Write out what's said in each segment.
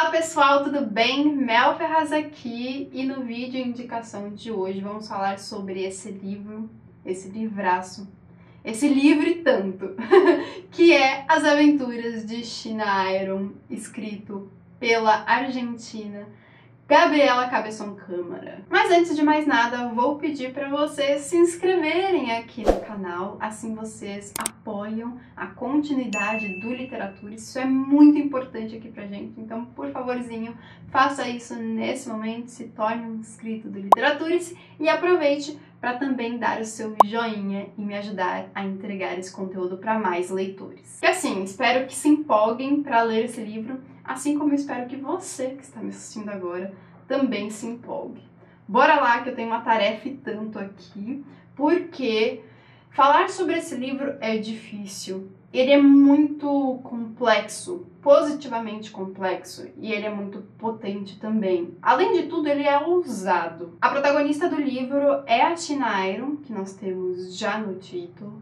Fala pessoal, tudo bem? Mel Ferraz aqui e no vídeo indicação de hoje vamos falar sobre esse livro, esse livraço, esse livro e tanto, que é As Aventuras de China Iron, escrito pela argentina Gabriela Cabeçon Câmara. Mas antes de mais nada, vou pedir para vocês se inscreverem aqui no canal, assim vocês apoiam a continuidade do Literatura. Isso é muito importante aqui pra gente, então por favorzinho, faça isso nesse momento, se torne um inscrito do Literatura e aproveite para também dar o seu joinha e me ajudar a entregar esse conteúdo para mais leitores. E assim, espero que se empolguem para ler esse livro, assim como eu espero que você que está me assistindo agora também se empolgue. Bora lá que eu tenho uma tarefa e tanto aqui, porque falar sobre esse livro é difícil. Ele é muito complexo, positivamente complexo, e ele é muito potente também. Além de tudo, ele é ousado. A protagonista do livro é a China Iron, que nós temos já no título,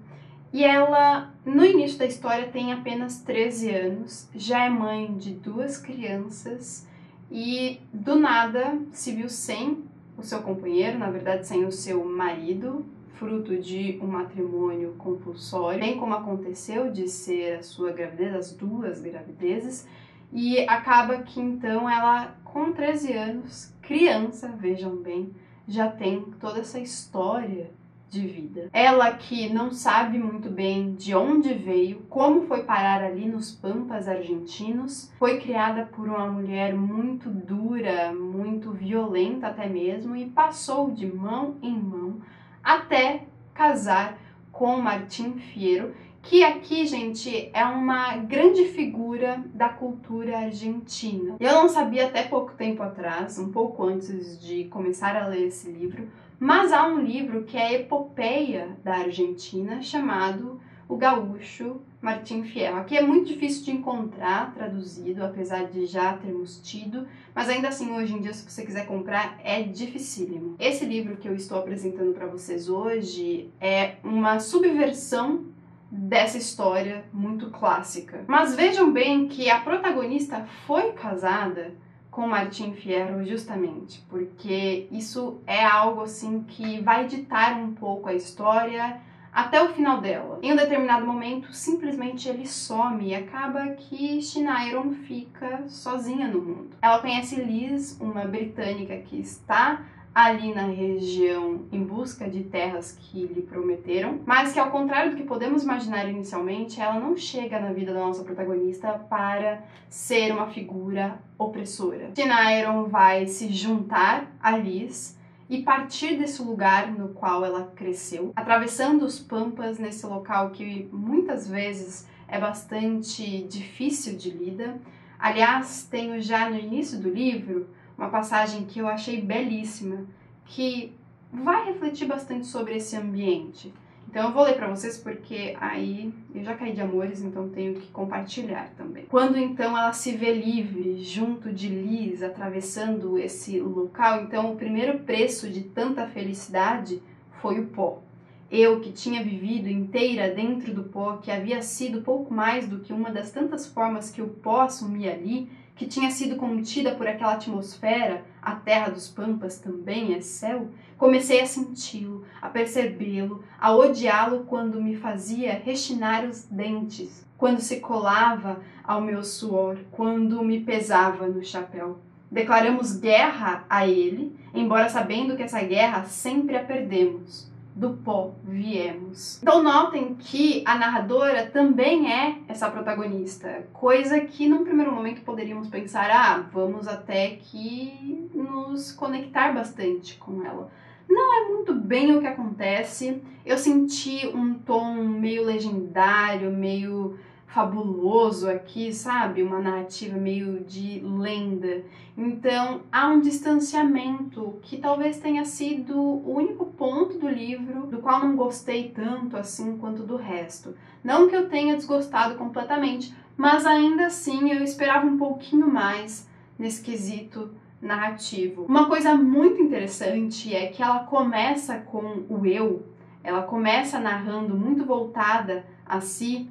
e ela, no início da história, tem apenas 13 anos, já é mãe de 2 crianças e, do nada, se viu sem o seu companheiro, na verdade, sem o seu marido, fruto de um matrimônio compulsório, bem como aconteceu de ser a sua gravidez, as 2 gravidezes, e acaba que então ela, com 13 anos, criança, vejam bem, já tem toda essa história de vida. Ela que não sabe muito bem de onde veio, como foi parar ali nos Pampas argentinos, foi criada por uma mulher muito dura, muito violenta até mesmo, e passou de mão em mão até casar com Martín Fierro, que aqui, gente, é uma grande figura da cultura argentina. Eu não sabia até pouco tempo atrás, um pouco antes de começar a ler esse livro, mas há um livro que é a epopeia da Argentina, chamado O Gaúcho Martín Fierro. Aqui é muito difícil de encontrar traduzido, apesar de já termos tido, mas ainda assim, hoje em dia, se você quiser comprar, é dificílimo. Esse livro que eu estou apresentando para vocês hoje é uma subversão dessa história muito clássica. Mas vejam bem que a protagonista foi casada com Martín Fierro justamente porque isso é algo assim que vai ditar um pouco a história até o final dela. Em um determinado momento, simplesmente ele some e acaba que China Iron fica sozinha no mundo. Ela conhece Liz, uma britânica que está ali na região em busca de terras que lhe prometeram, mas que, ao contrário do que podemos imaginar inicialmente, ela não chega na vida da nossa protagonista para ser uma figura opressora. China Iron vai se juntar a Liz e partir desse lugar no qual ela cresceu, atravessando os Pampas, nesse local que muitas vezes é bastante difícil de lida. Aliás, tenho já no início do livro uma passagem que eu achei belíssima, que vai refletir bastante sobre esse ambiente. Então eu vou ler para vocês porque aí eu já caí de amores, então tenho que compartilhar também. Quando então ela se vê livre junto de Liz, atravessando esse local, então o primeiro preço de tanta felicidade foi o pó. Eu, que tinha vivido inteira dentro do pó, que havia sido pouco mais do que uma das tantas formas que o pó assumia ali, que tinha sido contida por aquela atmosfera, a terra dos Pampas também é céu, comecei a senti-lo, a percebê-lo, a odiá-lo quando me fazia rechinar os dentes, quando se colava ao meu suor, quando me pesava no chapéu. Declaramos guerra a ele, embora sabendo que essa guerra sempre a perdemos. Do pó viemos. Então notem que a narradora também é essa protagonista, coisa que num primeiro momento poderíamos pensar, vamos até que nos conectar bastante com ela. Não é muito bem o que acontece, eu senti um tom meio legendário, meio fabuloso aqui, sabe? Uma narrativa meio de lenda. Então há um distanciamento que talvez tenha sido o único ponto do livro do qual não gostei tanto assim quanto do resto. Não que eu tenha desgostado completamente, mas ainda assim eu esperava um pouquinho mais nesse quesito narrativo. Uma coisa muito interessante é que ela começa com o eu, ela começa narrando muito voltada a si,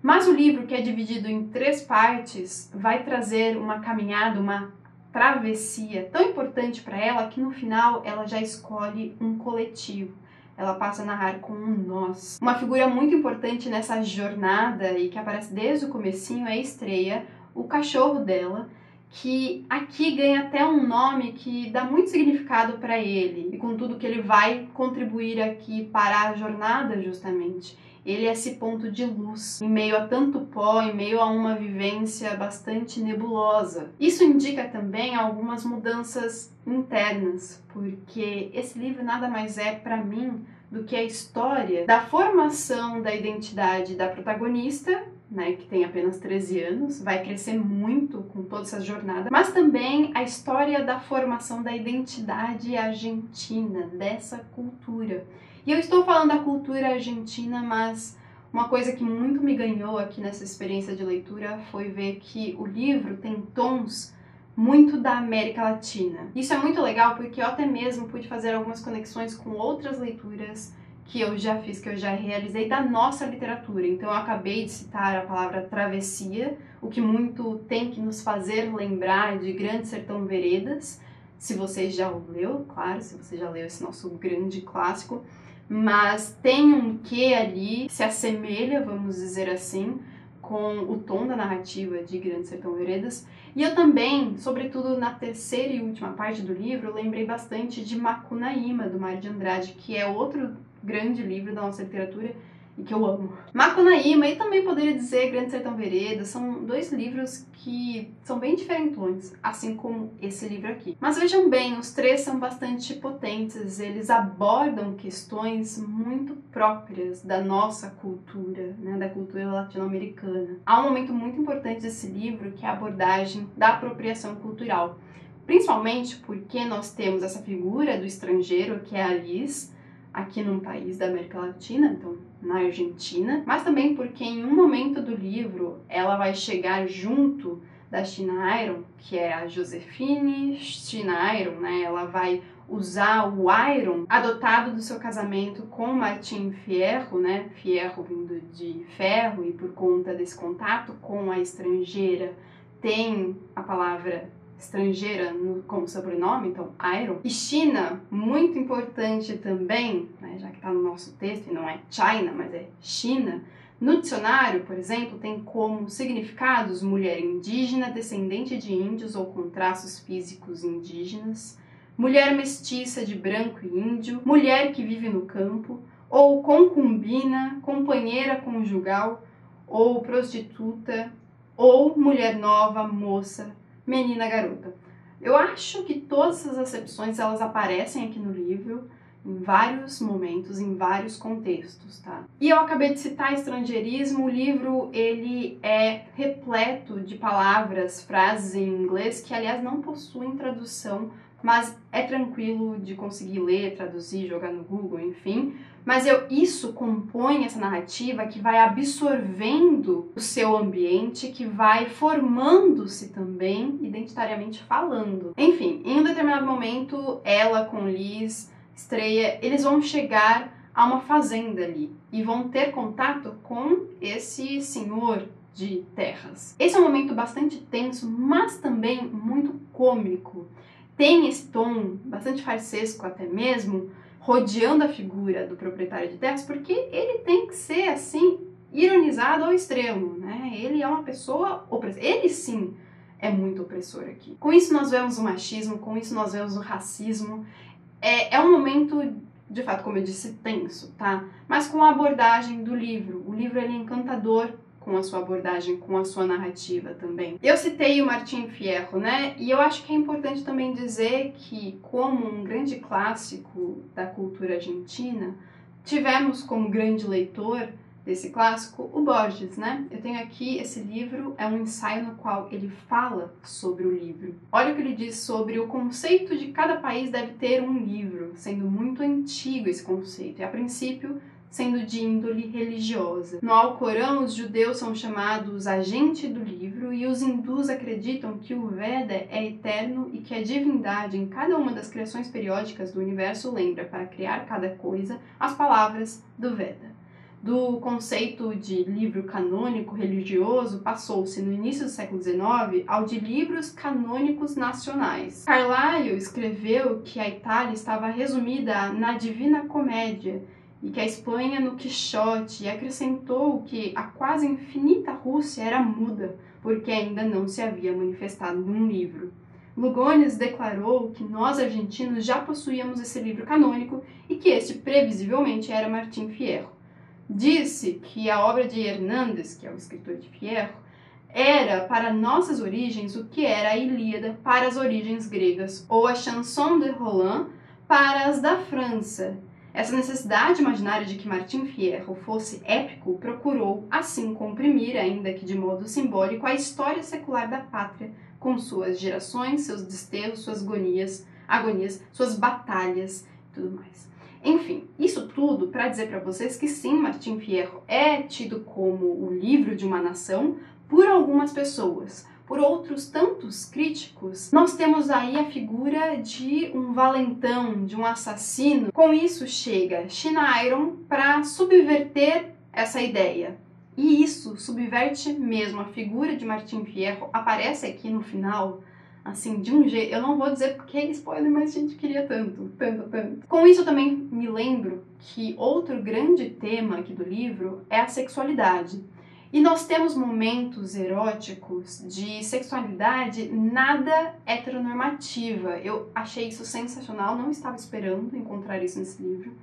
Mas o livro, que é dividido em 3 partes, vai trazer uma caminhada, uma travessia tão importante para ela que no final ela já escolhe um coletivo. Ela passa a narrar com um nós. Uma figura muito importante nessa jornada e que aparece desde o comecinho é a Estreia, o cachorro dela, que aqui ganha até um nome que dá muito significado para ele e com tudo que ele vai contribuir aqui para a jornada justamente. Ele é esse ponto de luz, em meio a tanto pó, em meio a uma vivência bastante nebulosa. Isso indica também algumas mudanças internas, porque esse livro nada mais é, para mim, do que a história da formação da identidade da protagonista, né, que tem apenas 13 anos, vai crescer muito com toda essa jornada, mas também a história da formação da identidade argentina, dessa cultura. E eu estou falando da cultura argentina, mas uma coisa que muito me ganhou aqui nessa experiência de leitura foi ver que o livro tem tons muito da América Latina. Isso é muito legal porque eu até mesmo pude fazer algumas conexões com outras leituras que eu já fiz, que eu já realizei da nossa literatura. Então eu acabei de citar a palavra travessia, o que muito tem que nos fazer lembrar de Grande Sertão Veredas, se você já o leu, claro, se você já leu esse nosso grande clássico, mas tem um quê ali, se assemelha, vamos dizer assim, com o tom da narrativa de Grande Sertão Veredas. E eu também, sobretudo na terceira e última parte do livro, lembrei bastante de Macunaíma, do Mário de Andrade, que é outro grande livro da nossa literatura e que eu amo. Macunaíma, e também poderia dizer Grande Sertão Veredas, são 2 livros que são bem diferentões, assim como esse livro aqui. Mas vejam bem, os 3 são bastante potentes, eles abordam questões muito próprias da nossa cultura, né, da cultura latino-americana. Há um momento muito importante desse livro que é a abordagem da apropriação cultural, principalmente porque nós temos essa figura do estrangeiro, que é a Liz, aqui num país da América Latina, então na Argentina, mas também porque em um momento do livro ela vai chegar junto da China Iron, que é a Josefine China Iron, né? Ela vai usar o Iron adotado do seu casamento com Martin Fierro, né? Fierro vindo de ferro, e por conta desse contato com a estrangeira tem a palavra estrangeira como sobrenome, então Iron. E China, muito importante também, né, já que está no nosso texto, e não é China, mas é China. No dicionário, por exemplo, tem como significados mulher indígena, descendente de índios ou com traços físicos indígenas, mulher mestiça de branco e índio, mulher que vive no campo, ou concubina, companheira conjugal, ou prostituta, ou mulher nova, moça, menina, garota. Eu acho que todas essas acepções elas aparecem aqui no livro em vários momentos, em vários contextos, tá? E eu acabei de citar estrangeirismo. O livro ele é repleto de palavras, frases em inglês que aliás não possuem tradução, mas é tranquilo de conseguir ler, traduzir, jogar no Google, enfim. Mas isso compõe essa narrativa que vai absorvendo o seu ambiente, que vai formando-se também, identitariamente falando. Enfim, em um determinado momento, ela com Liz, Estreia, eles vão chegar a uma fazenda ali e vão ter contato com esse senhor de terras. Esse é um momento bastante tenso, mas também muito cômico. Tem esse tom bastante farsesco até mesmo, rodeando a figura do proprietário de terras, porque ele tem que ser, assim, ironizado ao extremo, né? Ele é uma pessoa opressora. Ele, sim, é muito opressor aqui. Com isso nós vemos o machismo, com isso nós vemos o racismo. É um momento, de fato, como eu disse, tenso, tá? Mas com a abordagem do livro. O livro, ele é encantador com a sua abordagem, com a sua narrativa também. Eu citei o Martin Fierro, né? E eu acho que é importante também dizer que, como um grande clássico da cultura argentina, tivemos como grande leitor desse clássico o Borges, né? Eu tenho aqui esse livro, é um ensaio no qual ele fala sobre o livro. Olha o que ele diz sobre o conceito de cada país deve ter um livro, sendo muito antigo esse conceito. E, a princípio, sendo de índole religiosa. No Alcorão, os judeus são chamados agente do livro e os hindus acreditam que o Veda é eterno e que a divindade em cada uma das criações periódicas do universo lembra, para criar cada coisa, as palavras do Veda. do conceito de livro canônico religioso passou-se no início do século XIX ao de livros canônicos nacionais. Carlyle escreveu que a Itália estava resumida na Divina Comédia e que a Espanha no Quixote, e acrescentou que a quase infinita Rússia era muda, porque ainda não se havia manifestado num livro. Lugones declarou que nós argentinos já possuíamos esse livro canônico e que este previsivelmente era Martim Fierro. Disse que a obra de Hernández, que é o escritor de Fierro, era para nossas origens o que era a Ilíada para as origens gregas, ou a Chanson de Roland para as da França. Essa necessidade imaginária de que Martim Fierro fosse épico procurou, assim, comprimir, ainda que de modo simbólico, a história secular da pátria, com suas gerações, seus desterros, suas agonias, suas batalhas e tudo mais. Enfim, isso tudo para dizer para vocês que sim, Martim Fierro é tido como o livro de uma nação por algumas pessoas. Por outros tantos críticos, nós temos aí a figura de um valentão, de um assassino. Com isso chega China Iron para subverter essa ideia. E isso subverte mesmo. A figura de Martim Fierro aparece aqui no final, assim, de um jeito... Eu não vou dizer porque é spoiler, mas a gente queria tanto. Com isso eu também me lembro que outro grande tema aqui do livro é a sexualidade. E nós temos momentos eróticos de sexualidade nada heteronormativa. Eu achei isso sensacional, não estava esperando encontrar isso nesse livro.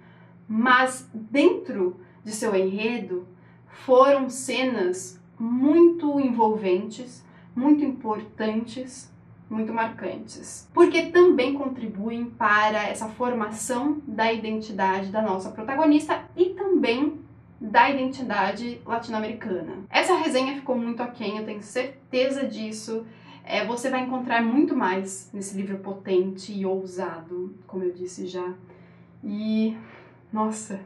Mas dentro de seu enredo foram cenas muito envolventes, muito importantes, muito marcantes. Porque também contribuem para essa formação da identidade da nossa protagonista e também da identidade latino-americana. Essa resenha ficou muito aquém, eu tenho certeza disso. Você vai encontrar muito mais nesse livro potente e ousado, como eu disse já. E, nossa,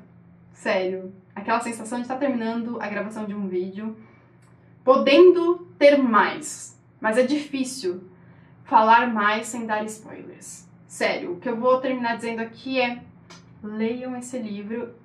sério, aquela sensação de estar terminando a gravação de um vídeo, podendo ter mais, mas é difícil falar mais sem dar spoilers. Sério, o que eu vou terminar dizendo aqui é: leiam esse livro.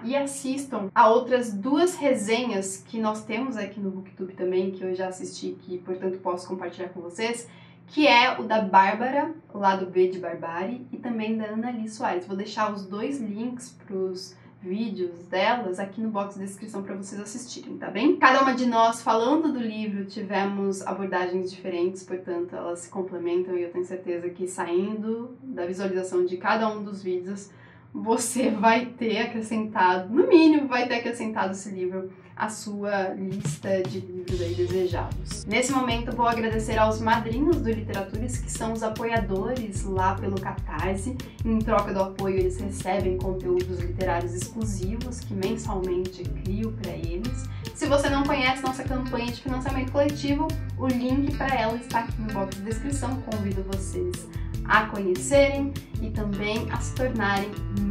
E assistam a outras 2 resenhas que nós temos aqui no Booktube também, que eu já assisti, que portanto posso compartilhar com vocês, que é o da Bárbara, o lado B de Barbárie, e também da Annali Soares. Vou deixar os 2 links para os vídeos delas aqui no box de descrição para vocês assistirem, tá bem? Cada uma de nós, falando do livro, tivemos abordagens diferentes, portanto elas se complementam, e eu tenho certeza que saindo da visualização de cada um dos vídeos, você vai ter acrescentado, no mínimo, vai ter acrescentado esse livro à sua lista de livros aí desejados. Nesse momento, vou agradecer aos madrinhos do Literaturas, que são os apoiadores lá pelo Catarse. Em troca do apoio, eles recebem conteúdos literários exclusivos que mensalmente crio para eles. Se você não conhece nossa campanha de financiamento coletivo, o link para ela está aqui no box de descrição. Convido vocês a conhecerem e também a se tornarem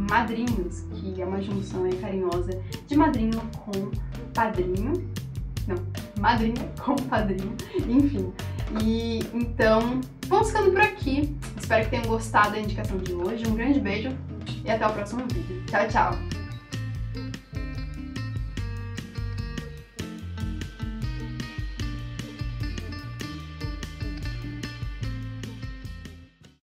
madrinhos, que é uma junção aí carinhosa de madrinho com padrinho. Não, madrinha com padrinho, enfim. E então, vamos ficando por aqui. Espero que tenham gostado da indicação de hoje. Um grande beijo e até o próximo vídeo. Tchau, tchau!